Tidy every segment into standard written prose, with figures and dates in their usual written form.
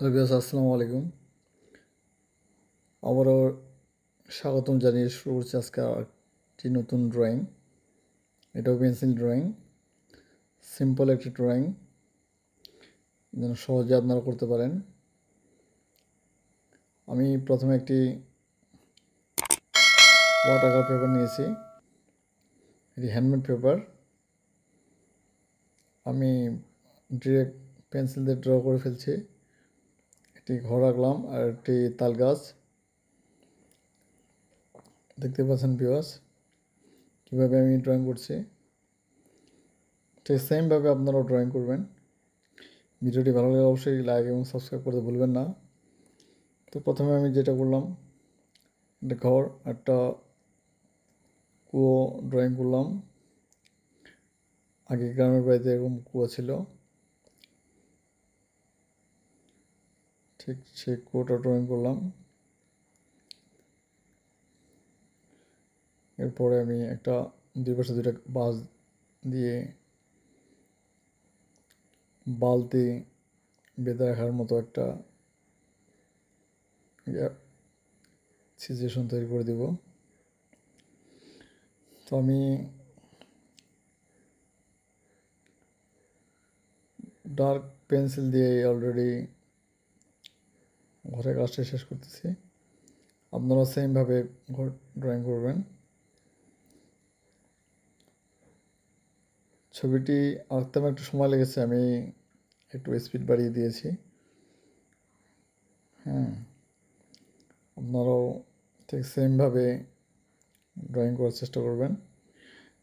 Hello বিয়াস, আসসালামু আলাইকুম। আবারও স্বাগতম জানিয়ে শুরু করছি আজকে একটি নতুন ড্রয়িং। এটাও পেন্সিল ড্রয়িং, সিম্পল একটি ড্রয়িং যেন সহজে আপনারা করতে পারেন। আমি প্রথমে একটি ওয়াটার কালার পেপার নিয়েছি, এটি হ্যান্ডমেড পেপার। আমি ডিরেক্ট পেন্সিল দিয়ে ড্র করে ফেলছি। একটি ঘর আঁকলাম আর একটি তাল গাছ দেখতে পাচ্ছেন ভিউয়ার্স, কীভাবে আমি ড্রয়িং করছি। ঠিক সেমভাবে আপনারাও ড্রয়িং করবেন। ভিডিওটি ভালো লাগলে অবশ্যই লাইক এবং সাবস্ক্রাইব করতে ভুলবেন না। তো প্রথমে আমি যেটা করলাম, একটা ঘর, একটা কুয়ো ড্রয়িং করলাম। আগে গ্রামের বাড়িতে এরকম কুয়ো ছিল, ঠিক সেই কুয়োটা ড্রয়িং করলাম। এরপরে আমি একটা দুই পাশে দুইটা বাঁশ দিয়ে বালতি বেঁধে রাখার মতো একটা সিচুয়েশন তৈরি করে দিব। তো আমি ডার্ক পেন্সিল দিয়ে অলরেডি ঘরের কাজটা শেষ করতেছি। আপনারা সেমভাবে ঘর ড্রয়িং করবেন। ছবিটি আঁকতে আমার একটু সময় লেগেছে, আমি একটু স্পিড বাড়িয়ে দিয়েছি। হ্যাঁ, আপনারাও ঠিক সেমভাবে ড্রয়িং করার চেষ্টা করবেন।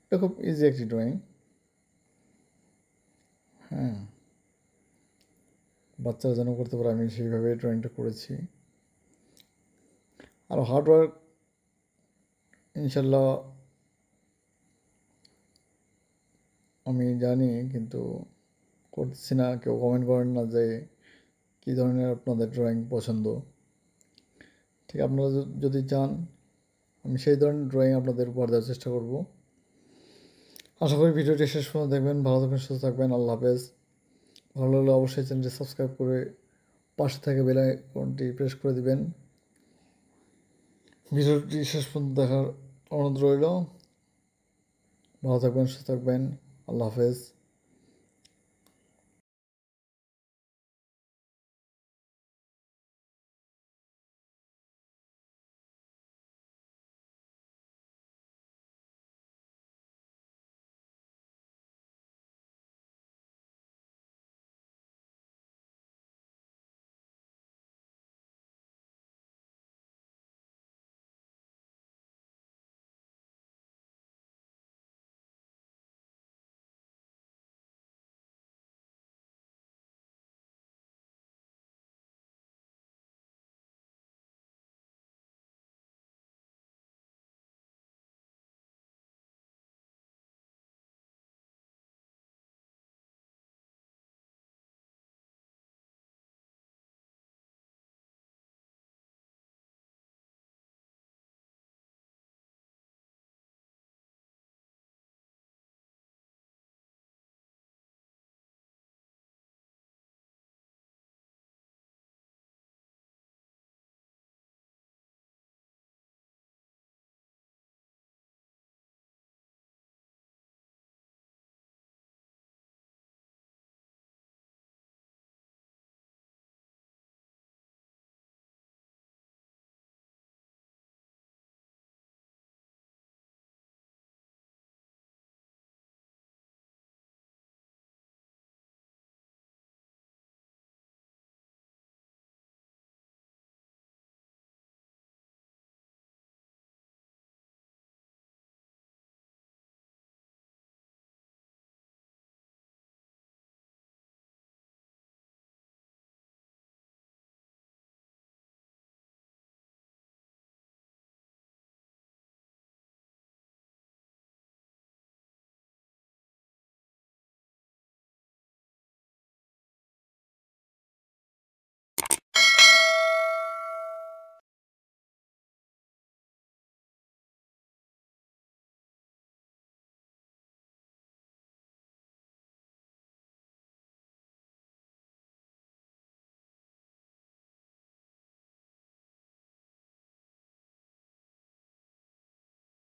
এটা খুব ইজি একটি ড্রয়িং। হ্যাঁ, বাচ্চারা যেন করতে পারে, আমি সেইভাবে ড্রয়িংটা করেছি। আর হার্ডওয়ার্ক ইনশাল্লাহ আমি জানি, কিন্তু করতেছি না। কেউ কমেন্ট করেন না যে কী ধরনের আপনাদের ড্রয়িং পছন্দ। ঠিক আপনারা যদি চান, আমি সেই ধরনের ড্রয়িং আপনাদের উপহার দেওয়ার চেষ্টা করব। আশা করি ভিডিওটি শেষ পর্যন্ত দেখবেন। ভালো থাকবেন, সুস্থ থাকবেন। আল্লাহ হাফেজ। ভালো লাগলে অবশ্যই চ্যানেলটি সাবস্ক্রাইব করে পাশে থেকে বেল আইকনটি প্রেস করে দিবেন। ভিডিওটি শেষ পর্যন্ত দেখার অনুরোধ রইল। ভালো থাকবেন, সুস্থ থাকবেন। আল্লাহ হাফেজ।